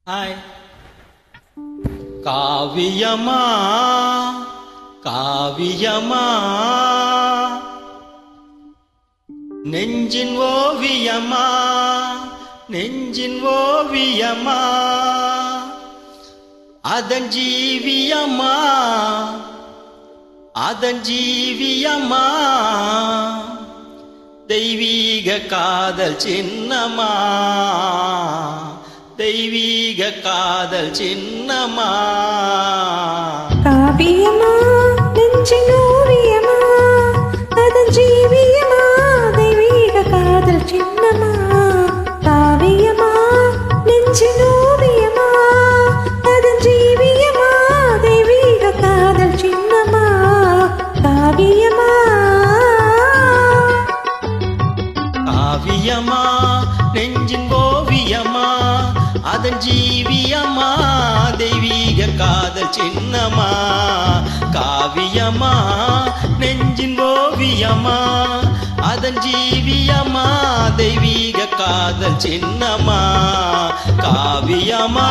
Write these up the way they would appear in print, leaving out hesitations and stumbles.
Hi. காவியமா காவியமா நெஞ்சின் ஓவியமா நெஞ்சின் ஓவியமா அதன் ஜீவியமா அதன் ஜீவியமா தெய்வீக காதல் சின்னமா தெய்வீக காதல் சின்னமா காவியமா நெஞ்சின் ஓவியமா அதன் ஜீவியமா தெய்வீக காதல் சின்னமா காவியமா நெஞ்சின் ஓவியமா அதன் ஜீவியமா தெய்வீக காதல் சின்னமா காவியமா காவியமா நெஞ்சின் ஓவியமா அதன் ஜீவியமா தெய்வீக காதல் சின்னமா காவியமா நெஞ்சின் ஓவியமா அதன் ஜீவியமா தெய்வீக காதல் சின்னமா காவியமா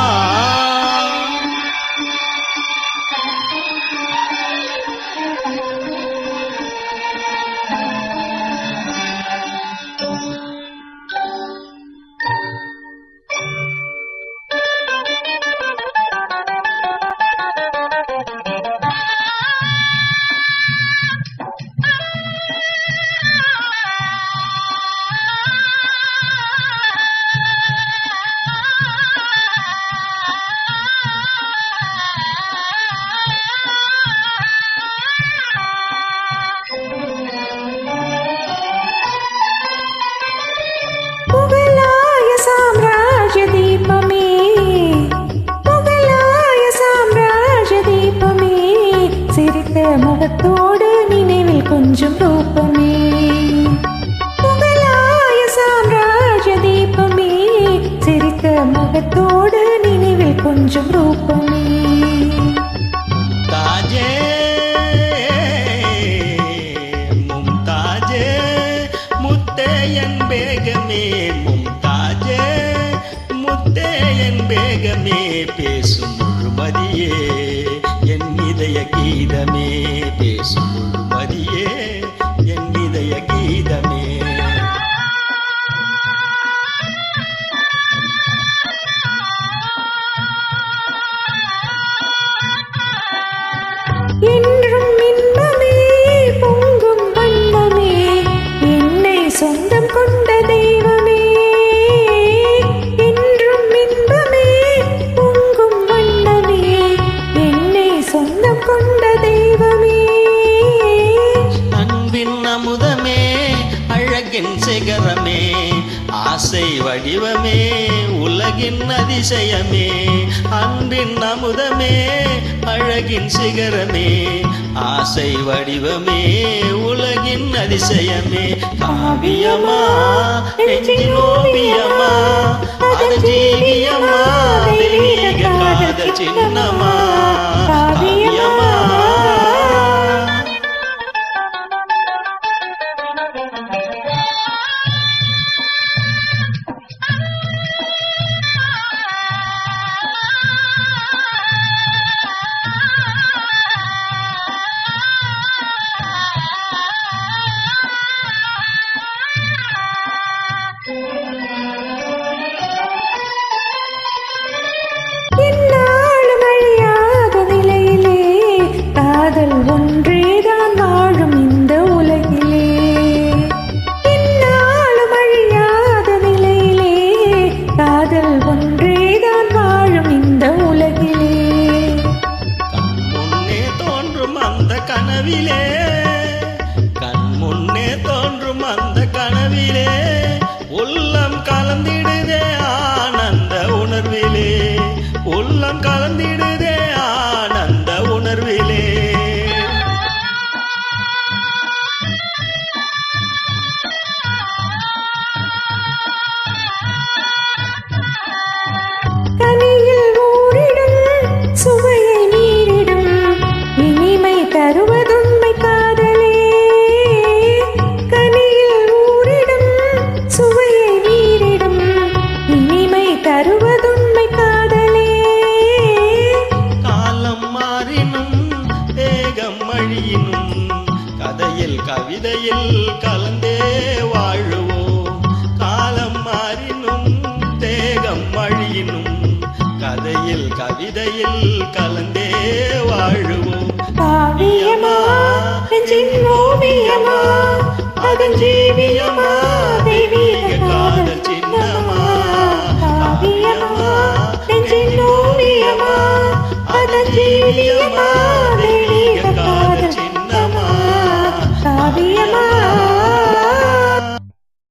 முகத்தோடு நினைவில் கொஞ்சம் ரூபமே முகலாய சாம்ராஜ்ய தீபமே சிரித்த முகத்தோடு நினைவில் கொஞ்சம் ரூபமே மும்தாஜே மும்தாஜே முத்தையன் பேகமே மும்தாஜே முத்தையன் பேகமே பேசும் முழுமதியே என் இதய கீதமே பேசும் முழுமதியே என் இதய கீதமே என்றும் இன்பமே பொங்கும் வண்ணமே என்னை சொந்தம் கொண்ட தெய்வமே என்றும் இன்பமே பொங்கும் வண்ணமே என்னை சொந்தம் கொண்ட தெய்வமே அன்பின் அமுதமே அழகின் சிகரமே ஆசை வடிவமே உலகின் அதிசயமே அன்பின் அமுதமே அழகின் சிகரமே ஆசை வடிவமே உலகின் அதிசயமே காவியமா நெஞ்சின் ஓவியமா அது ஜீவியமா தெய்வீக காதல் சின்னமா காவியமா என்னாலும் அழியாத நிலையிலே காதல் ஒன்றேதான் வாழும் இந்த உலகிலே என்னாலும் அழியாத நிலையிலே காதல் ஒன்றேதான் வாழும் இந்த உலகிலே கண் முன்னே தோன்றும் அந்த கனவிலே கண் முன்னே தோன்றும் அந்த கனவிலே உள்ளம் கலந்திடுதே ஆனந்த உணர்விலே உள்ளம் கலந்திடுதே ஆனந்த உணர்விலே கவிதையில் கலந்தே வாழுவோம். காலம் மாறினும் தேகம் அழியினும் கதையில் கவிதையில் கலந்தே வாழுவோம். காவியமா நெஞ்சின் ஓவியமா அதன் ஜீவியமா தெய்வீக காதல் சின்னமா. காவியமா நெஞ்சின் ஓவியமா அதன் ஜீவியமா